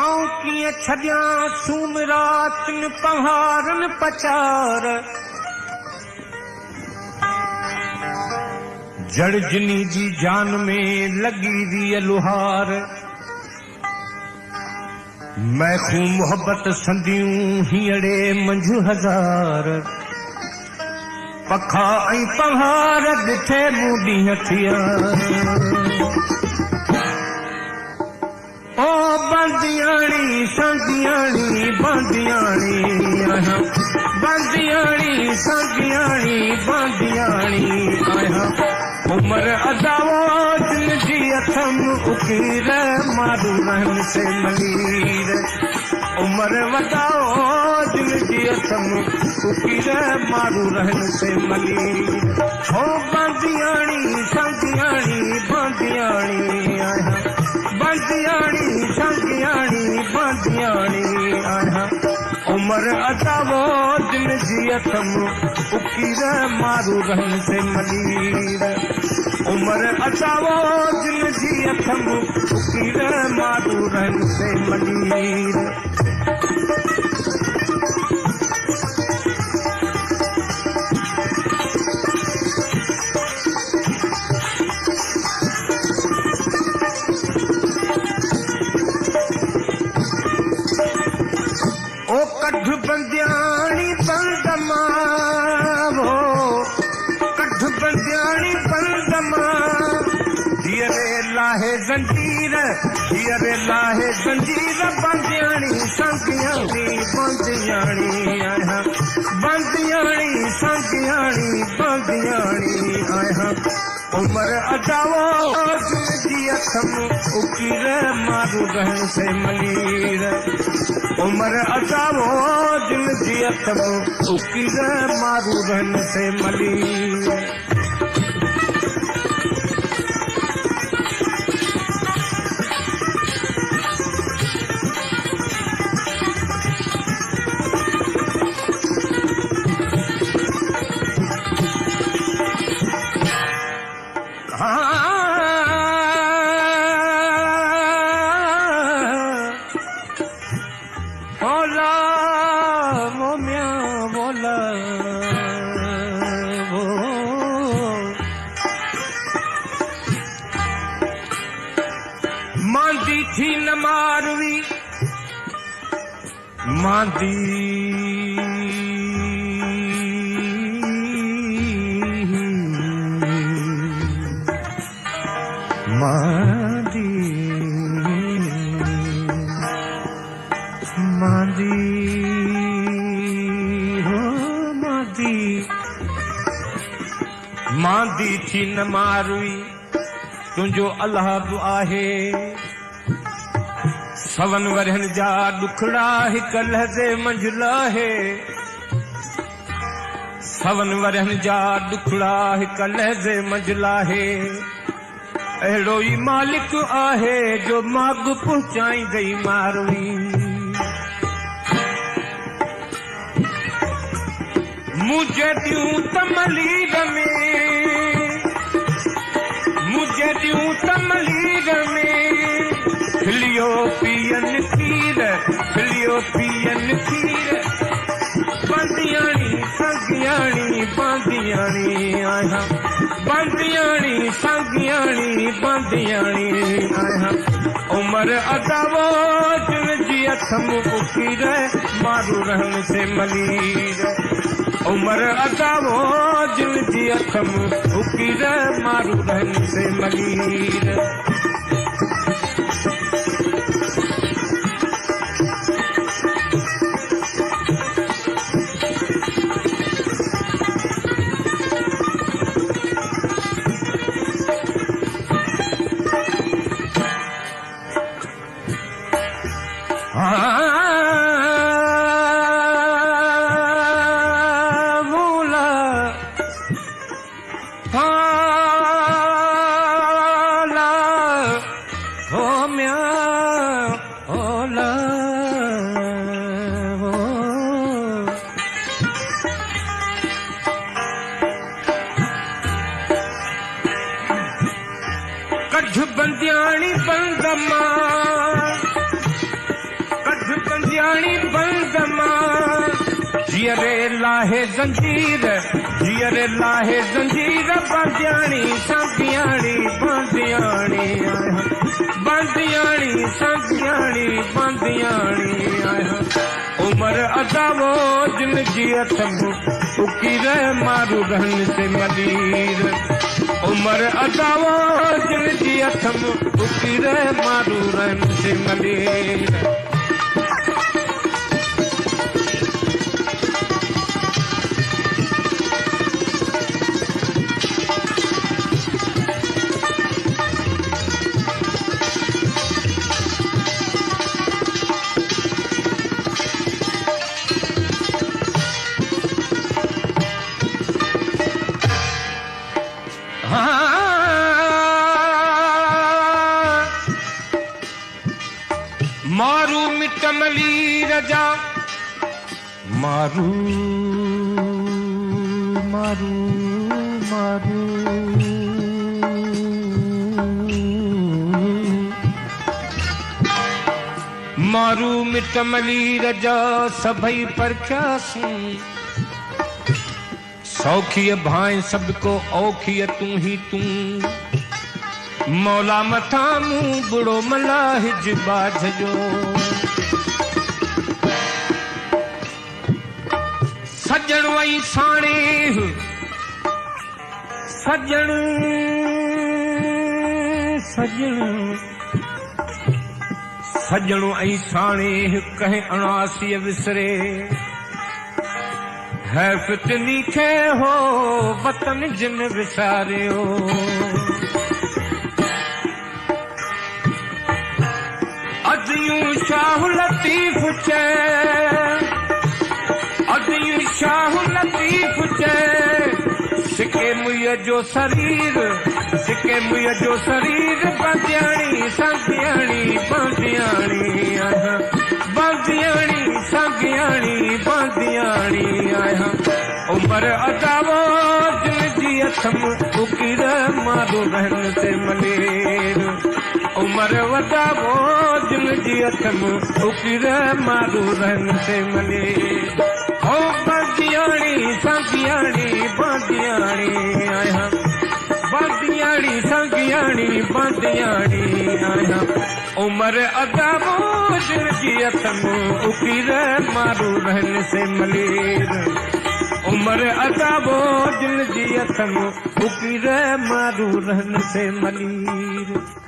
आऊं कीअं छॾियां सूमरातनि पहाड़नि पचार जड़जनी जी जान में लगी रिय लुहार मैं खूं मोहब्बत संदियूं हीअड़े मंझ हज़ार पखा ऐं पहाड़ ॾिठे मूं ॾींहं थिया ओ बंदियाणी संदियाणी बंदियाणी आहियां बंदियाणी संदियाणी बंदियाणी आहियां उमर अदावो दिल जी अथम उकीर मारू रहन से मलीर उमर वदाओ दिल जी अथम उकीर मारू रहन से मलीर हो बंदियाणी संदियाणी बंदियाणी आहियां बंदियाणी संदियाणी बंदियाणी आहियां उमर अदावो दिल जी अथम उकीर मारू रहन से मलीर उमर अदावो दिल जी अथम उकीर मारू रहन से मलीर ओ कठ बंदियाणी बंदमा वो कठ बंदियाणी बंदमा धीअरे लाहे जंजीर धीअरे लाहे जंजीर बंदियाणी संदियाणी बंदियाणी आहियां बंदियाणी संदियाणी बंदियाणी आहियां उमर अदावो दिल जी अथम उकीर मारू रहन से मलीर उमर अदावो दिल जी अथम उकीर मारू रहन से मलीर बोला मोमिया बोला वो मांदी थी न मारवी मांदी मांदी मांदी हो मांदी मांदी थी न मारवी तुंहिंजो अल्लाह बि आहे सवन वरहनि जा ॾुखड़ा हिक लहज़े मंझ लाहे सवन वरहनि जा ॾुखड़ा हिक लहज़े मंझ लाहे अहिड़ो ई मालिक आहे जो माग पहुचाईंदई मारवी मुझे दियूं तमलीद में मुझे दियूं तमलीद में खिलियो पियन खीर बंदियाणी संगियाणी बंदियाणी आहियां बंदियाणी संगियाणी बंदियाणी आहियां उमर अदावो दिल जी अथम उकीर मारू रहन से मलीर उमर अदावो दिल जी अथम उकीर मारू रहन से मलीर म्या बंदियाणी बंदमा कठ बंदियाणी बंदमा जियरे लाहे जंजीर जियरे लाहे जंजीर बंदियाणी संदियाणी बंदियाणी बंदियाणी संदियाणी बंदियाणी उमर अदावो जिन जी अथम उकीर मारू रहन से मलीर उमर अदावो जिन जी अथम उकीर मारू रहन से मलीर मारू मिटमली रजा मारू मारू मारू मारू मिटमली रजा सभई परख्यासी सौखिय भाए सबको औखिय तू ही तू मौला मथा मूं बुढ़ो मलाहिज बाझजो सजण वई साणे सजण सजण सजण ऐं साणे कहें अणासी विसरे है फितनी खे हो वतन जिन विसारियो अदियूं शाह लतीफ चे अदियूं शाह लतीफ चे सिके मुय जो शरीर सिके मुय जो शरीर बंदियाणी संगियाणी बंदियाणी बंदियाणी संगियाणी बंदियाणी उमर अदावो जिन जी अथम उकीर मारू रहन से मलेर उमर वदावो जिन जी अथम उकीर मारू रहन से मलेर ओ बंदियाणी संगियाणी बंदियाणी बंदियाणी संगियाणी बंदियाणी उमर अदावो जिन जी अथम उकीर मारू रहन से मलेर उमर अदावो जिन जी अथम उकीर मारू रहन से मलीर